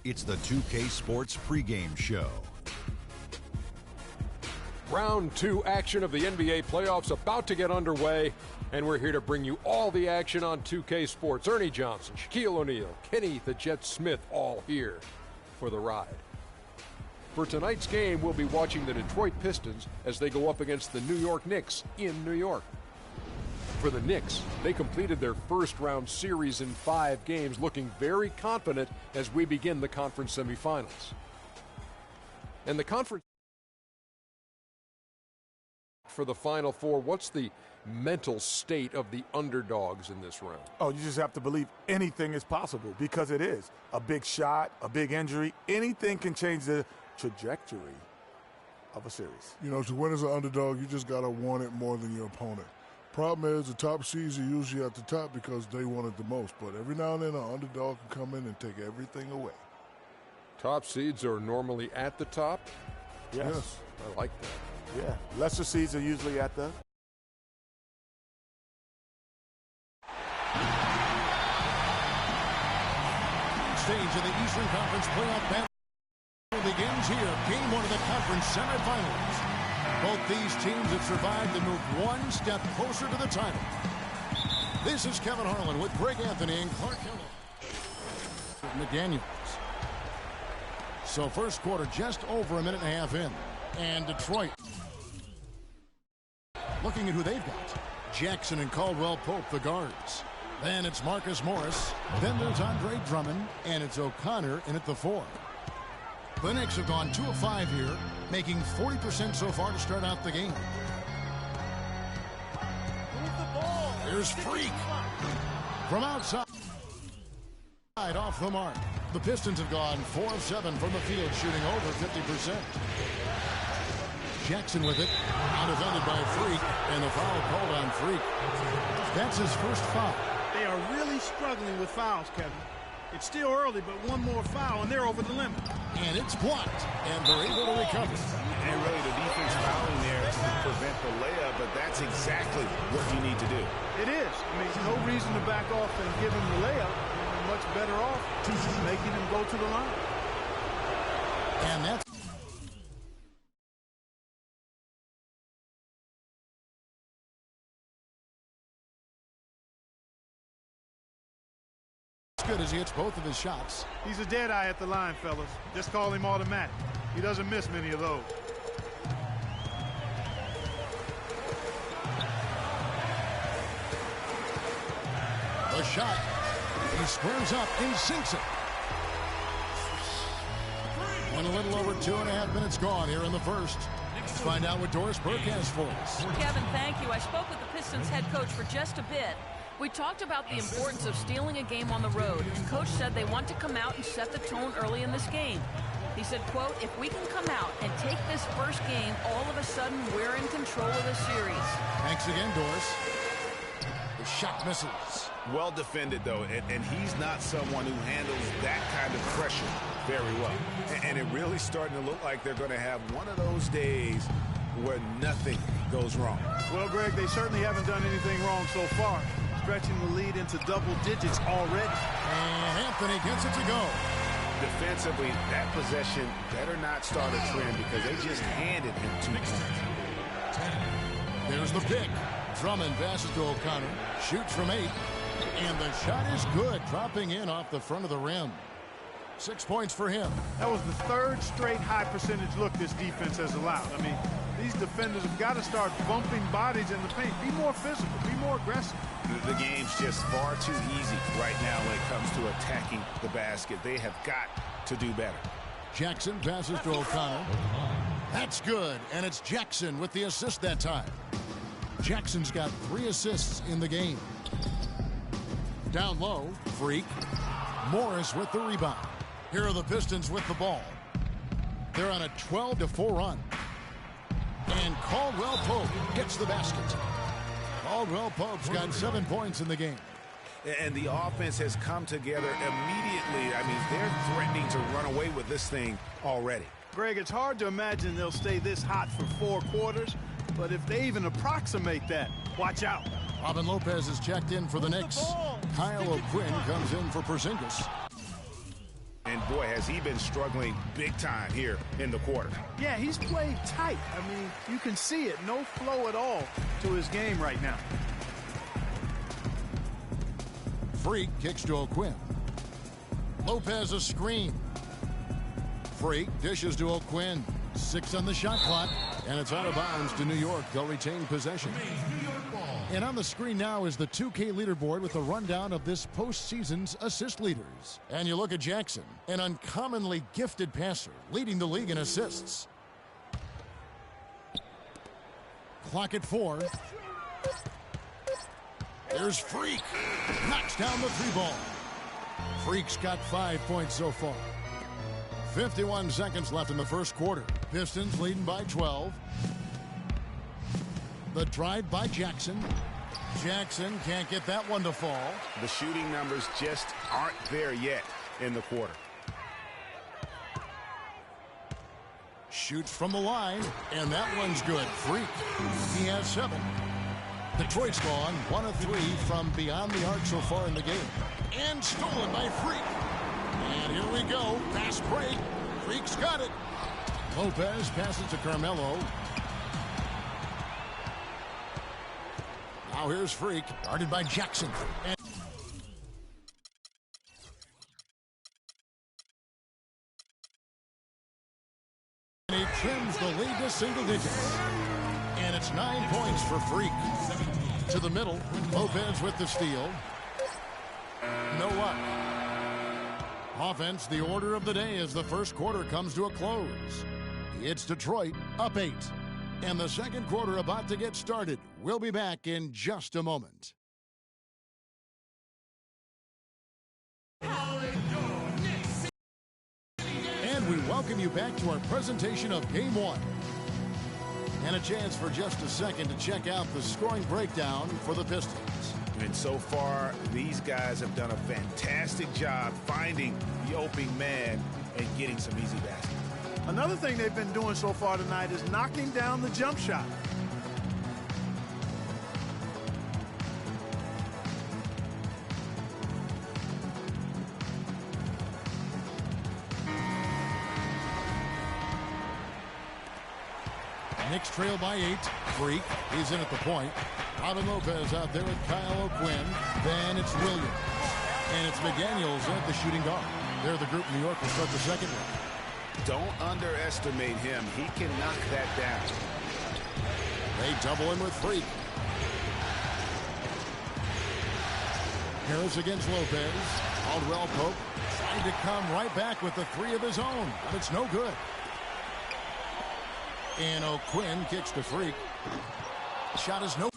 It's the 2K Sports pregame show. Round 2 action of the NBA playoffs about to get underway, and we're here to bring you all the action on 2K Sports. Ernie Johnson, Shaquille O'Neal, Kenny the Jet Smith, all here for the ride. For tonight's game, we'll be watching the Detroit Pistons as they go up against the New York Knicks in New York. For the Knicks, they completed their first round series in 5 games, looking very confident as we begin the conference semifinals. And the conference for the Final Four, what's the mental state of the underdogs in this round? Oh, you just have to believe anything is possible, because it is. A big shot, a big injury, anything can change the trajectory of a series. You know, to win as an underdog, you just got to want it more than your opponent. Problem is, the top seeds are usually at the top because they want it the most, but every now and then an underdog can come in and take everything away. Top seeds are normally at the top? Yes. I like that. Yeah, lesser seeds are usually at the... Stage of the Eastern Conference playoff battle begins here. Game 1 of the conference semifinals. Both these teams have survived and moved one step closer to the title. This is Kevin Harlan with Greg Anthony and Clark Hill. McDaniels. So first quarter just over a minute and a half in. And Detroit looking at who they've got. Jackson and Caldwell Pope, the guards. Then it's Marcus Morris. Then there's Andre Drummond. And it's O'Connor in at the 4. The Knicks have gone 2 of 5 here, making 40% so far to start out the game. Here's Freak. From outside. Off the mark. The Pistons have gone 4 of 7 from the field, shooting over 50%. Jackson with it. Undefended by Freak, and the foul called on Freak. That's his first foul. They are really struggling with fouls, Kevin. It's still early, but one more foul, and they're over the limit. And it's blocked, and they're able to recover. And really, the defense fouling there to prevent the layup, but that's exactly what you need to do. It is. I mean, no reason to back off and give him the layup. You're much better off making him go to the line. And that's good as he hits both of his shots. He's a dead eye at the line, fellas. Just call him automatic. He doesn't miss many of those. The shot. He squares up and sinks it. And a little over 2.5 minutes gone here in the first. Let's find out what Doris Burke has for us. Kevin, thank you. I spoke with the Pistons head coach for just a bit. We talked about the importance of stealing a game on the road, and Coach said they want to come out and set the tone early in this game. He said, quote, if we can come out and take this first game, all of a sudden we're in control of the series. Thanks again, Doris. The shot misses. Well defended, though, and he's not someone who handles that kind of pressure very well. And it really starting to look like they're going to have one of those days where nothing goes wrong. Well, Greg, they certainly haven't done anything wrong so far. Stretching the lead into double digits already. And Anthony gets it to go. Defensively, that possession better not start a trend because they just handed him 2 points. There's the pick. Drummond passes to O'Connor. Shoots from 8. And the shot is good, dropping in off the front of the rim. 6 points for him. That was the 3rd straight high percentage look this defense has allowed. I mean, these defenders have got to start bumping bodies in the paint. Be more physical. Be more aggressive. The game's just far too easy right now when it comes to attacking the basket. They have got to do better. Jackson passes to O'Connor. That's good, and it's Jackson with the assist that time. Jackson's got 3 assists in the game. Down low, Freak. Morris with the rebound. Here are the Pistons with the ball. They're on a 12-4 run. And Caldwell Pope gets the basket. Caldwell Pope's got 7 points in the game. And the offense has come together immediately. I mean, they're threatening to run away with this thing already. Greg, it's hard to imagine they'll stay this hot for 4 quarters, but if they even approximate that, watch out. Robin Lopez is checked in for the Knicks. Kyle O'Quinn comes in for Porzingis. And boy, has he been struggling big time here in the quarter. Yeah, he's played tight. I mean, you can see it. No flow at all to his game right now. Freak kicks to O'Quinn. Lopez a screen. Freak dishes to O'Quinn. 6 on the shot clock, and it's out of bounds to New York. They'll retain possession. And on the screen now is the 2K leaderboard with a rundown of this postseason's assist leaders. And you look at Jackson, an uncommonly gifted passer, leading the league in assists. Clock at 4. There's Freak. Knocks down the 3-ball. Freak's got 5 points so far. 51 seconds left in the first quarter. Pistons leading by 12. The drive by Jackson. Jackson can't get that one to fall. The shooting numbers just aren't there yet in the quarter. Shoots from the line, and that one's good. Freak. He has 7. Detroit's gone 1 of 3 from beyond the arc so far in the game. And stolen by Freak. And here we go. Fast break. Freak's got it. Lopez passes to Carmelo. Now here's Freak. Guarded by Jackson. And he trims the lead to single digits. And it's 9 points for Freak. To the middle. Lopez with the steal. No luck. Offense, the order of the day as the first quarter comes to a close. It's Detroit up 8. And the second quarter about to get started. We'll be back in just a moment. And we welcome you back to our presentation of Game 1. And a chance for just a second to check out the scoring breakdown for the Pistons. And so far, these guys have done a fantastic job finding the opening man and getting some easy baskets. Another thing they've been doing so far tonight is knocking down the jump shot. Knicks trail by 8. Freak. He's in at the point. Robin Lopez out there with Kyle O'Quinn. Then it's Williams. And it's McDaniels at the shooting guard. They're the group New York will start the second round. Don't underestimate him. He can knock that down. They double in with Freak. Harris against Lopez. Caldwell Pope trying to come right back with the 3 of his own, but it's no good. And O'Quinn kicks to Freak. Shot is no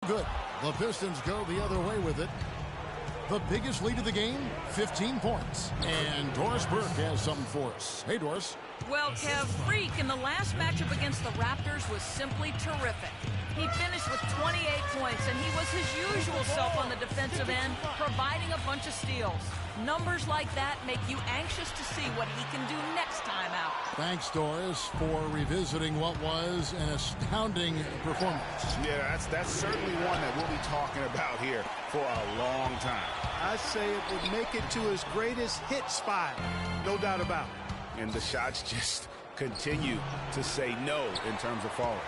Good. The Pistons go the other way with it. The biggest lead of the game, 15 points. And Doris Burke has something for us. Hey, Doris. Well, Kev, Freak in the last matchup against the Raptors was simply terrific. He finished with 28 points, and he was his usual self on the defensive end, providing a bunch of steals. Numbers like that make you anxious to see what he can do next time out. Thanks, Doris, for revisiting what was an astounding performance. Yeah, that's certainly one that we'll be talking about here for a long time. I say it would make it to his greatest hit spot. No doubt about it. And the shots just continue to say no in terms of falling.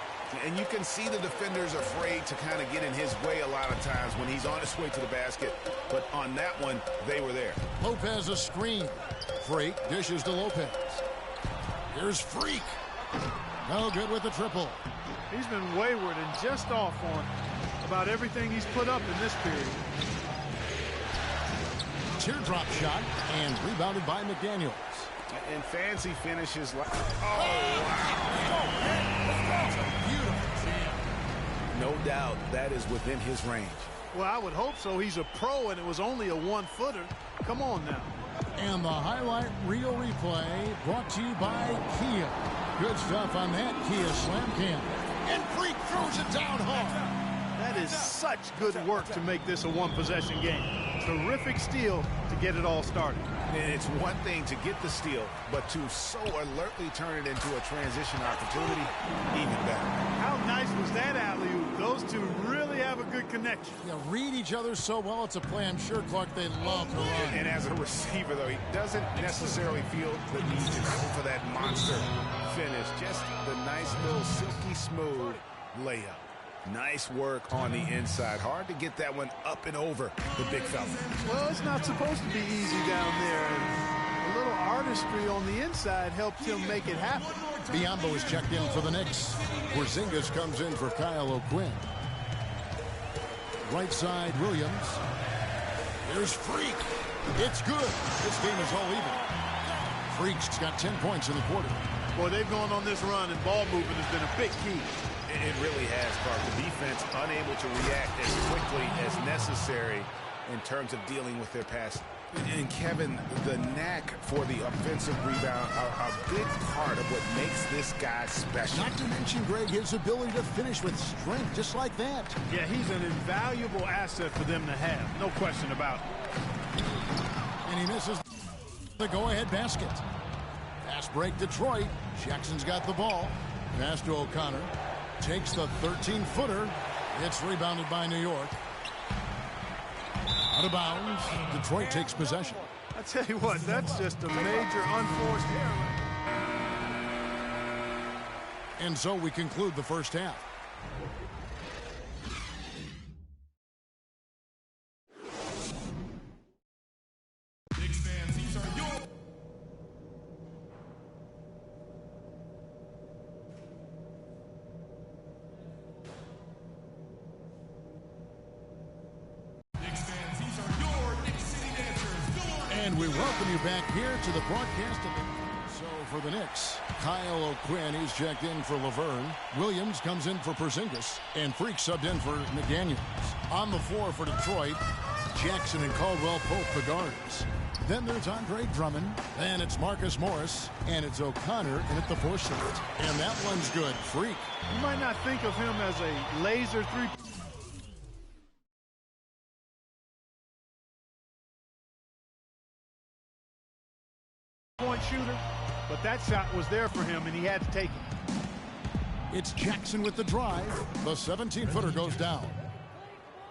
And you can see the defenders afraid to kind of get in his way a lot of times when he's on his way to the basket. But on that one, they were there. Lopez a screen. Freak dishes to Lopez. Here's Freak. No good with the triple. He's been wayward and just off on about everything he's put up in this period. Teardrop shot and rebounded by McDaniels. And fancy finishes like... No doubt that is within his range. Well, I would hope so. He's a pro, and it was only a one-footer. Come on now. And the highlight reel replay brought to you by Kia. Good stuff on that Kia Slam Cam. And Freak throws it down hard. That is such good work to make this a one-possession game. Terrific steal to get it all started. And it's one thing to get the steal, but to so alertly turn it into a transition opportunity, even better. How nice was that alley-oop? Those two really have a good connection. Yeah, read each other so well. It's a play I'm sure, Clark, they love to run. And as a receiver, though, he doesn't necessarily feel the need to go for that monster finish. Just the nice little silky smooth layup. Nice work on the inside. Hard to get that one up and over the big fella. Well, it's not supposed to be easy down there. And a little artistry on the inside helped him make it happen. Biombo is checked in for the Knicks. Porzingis comes in for Kyle O'Quinn. Right side, Williams. Here's Freak. It's good. This game is all even. Freak's got 10 points in the quarter. Boy, they've gone on this run, and ball movement has been a big key. It really has, Clark. The defense unable to react as quickly as necessary in terms of dealing with their pass. And Kevin, the knack for the offensive rebound are a big part of what makes this guy special. Not to mention, Greg, his ability to finish with strength, just like that. Yeah, he's an invaluable asset for them to have. No question about it. And he misses the go-ahead basket. Fast break, Detroit. Jackson's got the ball. Pass to O'Connor. Takes the 13-footer. It's rebounded by New York. Out of bounds. Detroit takes possession. I tell you what, that's just a major unforced error. And so we conclude the first half. And we welcome you back here to the broadcast of the... So for the Knicks, Kyle O'Quinn, he's checked in for Laverne. Williams comes in for Porzingis. And Freak subbed in for McDaniels. On the floor for Detroit, Jackson and Caldwell Pope, the guards. Then there's Andre Drummond. And it's Marcus Morris. And it's O'Connor in at the 4 slot. And that one's good. Freak. You might not think of him as a laser three. Point shooter, but that shot was there for him, and he had to take it. It's Jackson with the drive. The 17-footer goes down.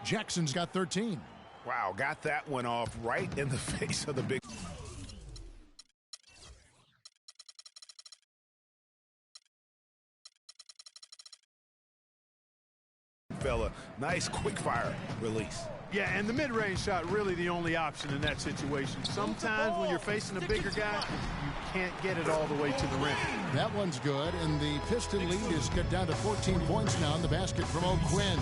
Jackson's got 13. Wow, got that one off right in the face of the big fella. Nice quick fire release. Yeah, and the mid-range shot really the only option in that situation. Sometimes when you're facing a bigger guy, you can't get it all the way to the rim. That one's good, and the Piston lead is cut down to 14 points now in the basket from O'Quinn.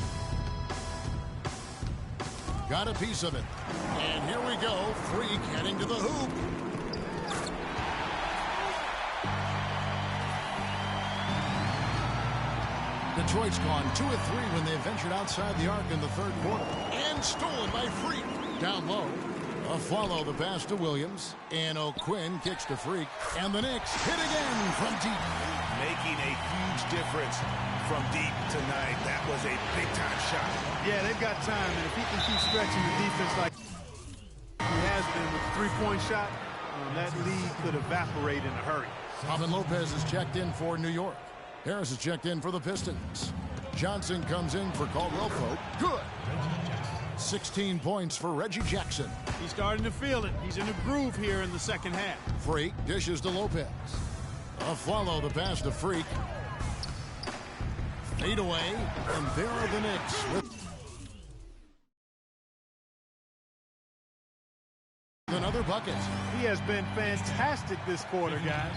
Got a piece of it. And here we go. Freak heading to the hoop. Detroit's gone 2 of 3 when they ventured outside the arc in the third quarter. And stolen by Freak. Down low. A follow the pass to Williams. And O'Quinn kicks to Freak. And the Knicks hit again from deep. Making a huge difference from deep tonight. That was a big-time shot. Yeah, they've got time, and if he can keep stretching the defense like he has been with the three-point shot, that lead could evaporate in a hurry. Robin Lopez is checked in for New York. Harris is checked in for the Pistons. Johnson comes in for Caldwell Pope. Good. 16 points for Reggie Jackson. He's starting to feel it. He's in a groove here in the second half. Freak dishes to Lopez. A follow the pass to Freak. Fade away, and there are the Knicks with another bucket. He has been fantastic this quarter, guys.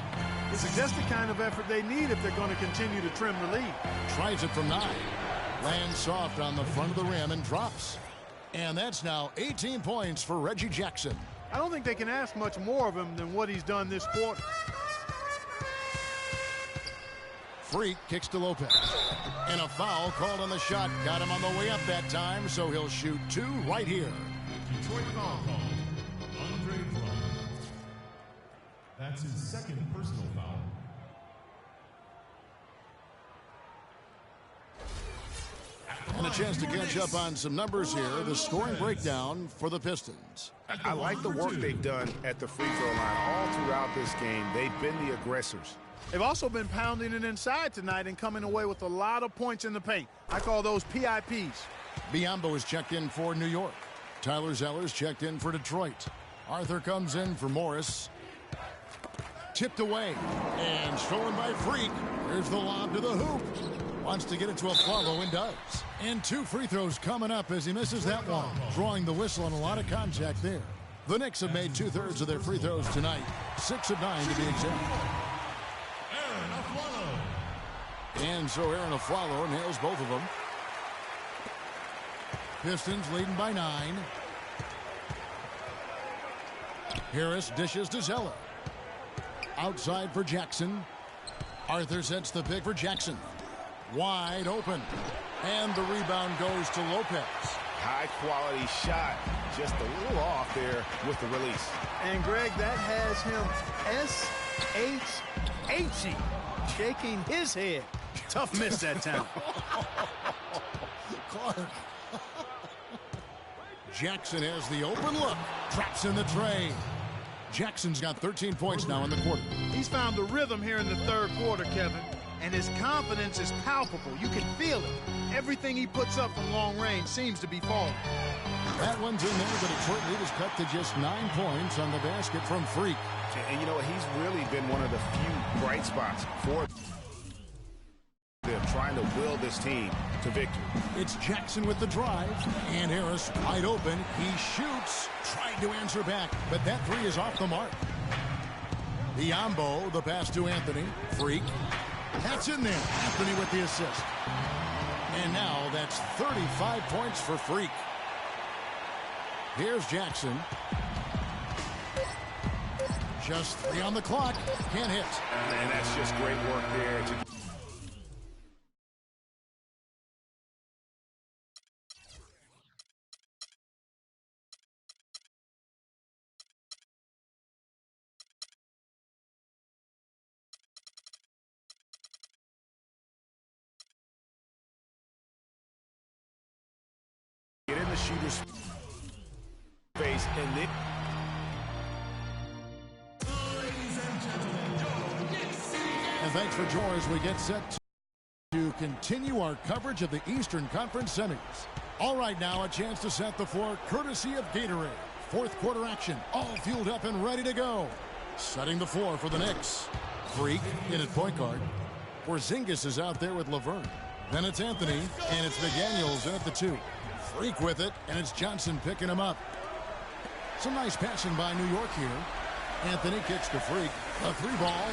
This is just the kind of effort they need if they're going to continue to trim the lead. Tries it from 9. Lands soft on the front of the rim and drops. And that's now 18 points for Reggie Jackson. I don't think they can ask much more of him than what he's done this quarter. Freak kicks to Lopez. And a foul called on the shot. Got him on the way up that time, so he'll shoot 2 right here. Detroit foul call. Andre Drummond. That's his second personal foul. And a chance to catch up on some numbers here. The scoring breakdown for the Pistons. I like the work they've done at the free throw line all throughout this game. They've been the aggressors. They've also been pounding it inside tonight and coming away with a lot of points in the paint. I call those PIPs. Biombo is checked in for New York. Tyler Zeller's checked in for Detroit. Arthur comes in for Morris. Tipped away and stolen by Freak. Here's the lob to the hoop. Wants to get it to a follow and does. And 2 free throws coming up as he misses that one. Drawing the whistle on a lot of contact there. The Knicks have made 2/3 of their free throws tonight. 6 of 9 to be exact. And so Aaron Aflalo nails both of them. Pistons leading by 9. Harris dishes to Zeller. Outside for Jackson. Arthur sets the pick for Jackson. Wide open. And the rebound goes to Lopez. High-quality shot. Just a little off there with the release. And, Greg, that has him S-H-H-E, shaking his head. Tough miss that time. Clark. Jackson has the open look. Traps in the tray. Jackson's got 13 points now in the quarter. He's found the rhythm here in the third quarter, Kevin, and his confidence is palpable. You can feel it. Everything he puts up from long range seems to be falling. That one's in there, but Detroit lead is cut to just 9 points on the basket from Freak. And, you know, he's really been one of the few bright spots for them, trying to will this team to victory. It's Jackson with the drive, and Harris wide open. He shoots, tried to answer back, but that 3 is off the mark. Biombo, the pass to Anthony. Freak. That's in there. Anthony with the assist. And now that's 35 points for Freak. Here's Jackson. Just 3 on the clock. Can't hit. And that's just great work there. Get in the shooter's face and then. And thanks for joining as we get set to continue our coverage of the Eastern Conference semis. All right, now a chance to set the floor courtesy of Gatorade. Fourth quarter action, all fueled up and ready to go. Setting the floor for the Knicks. Freak in at point guard. Porzingis is out there with Laverne. Then it's Anthony, and it's McDaniels in at the 2. Freak with it, and it's Johnson picking him up. Some nice passing by New York here. Anthony kicks to Freak. A 3-ball.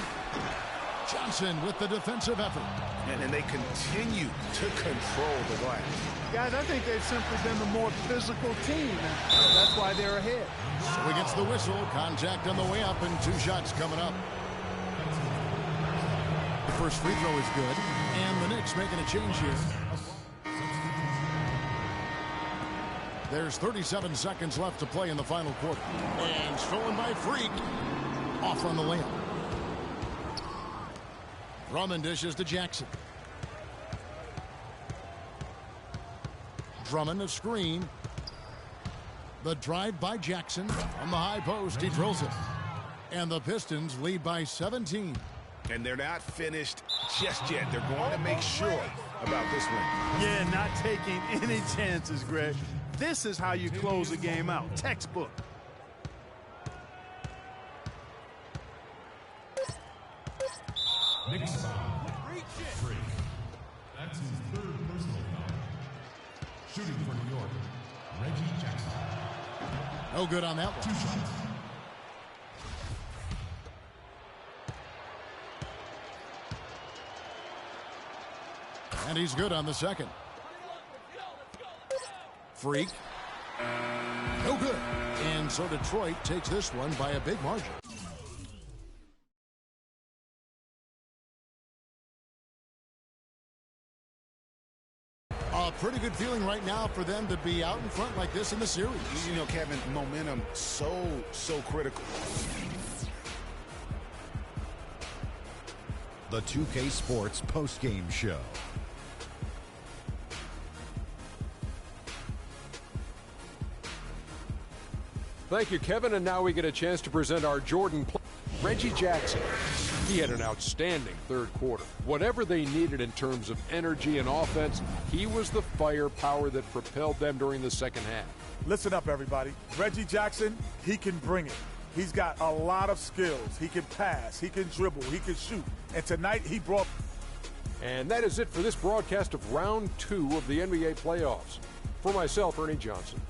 Johnson with the defensive effort. And they continue to control the glass. Guys, I think they've simply been the more physical team, and that's why they're ahead. So he gets the whistle. Contact on the way up, and 2 shots coming up. The first free throw is good, and the Knicks Celtics making a change here. There's 37 seconds left to play in the final quarter. And stolen by Freak. Off on the layup. Drummond dishes to Jackson. Drummond a screen. The drive by Jackson. On the high post, he drills it. And the Pistons lead by 17. And they're not finished just yet. They're going to make sure about this one. Yeah, not taking any chances, Greg. This is how you close a game out. Textbook. Next foul. Freak. That's his third personal foul. Shooting for New York, Reggie Jackson. No good on that one. 2 shots. And he's good on the second. Freak. No good. And so Detroit takes this one by a big margin. A pretty good feeling right now for them to be out in front like this in the series. You know, Kevin, momentum so critical. The 2K Sports postgame show. Thank you, Kevin. And now we get a chance to present our Jordan Reggie Jackson. He had an outstanding third quarter. Whatever they needed in terms of energy and offense, he was the firepower that propelled them during the second half. Listen up, everybody. Reggie Jackson, he can bring it. He's got a lot of skills. He can pass, he can dribble, he can shoot. And tonight he brought... And that is it for this broadcast of Round 2 of the NBA playoffs. For myself, Ernie Johnson,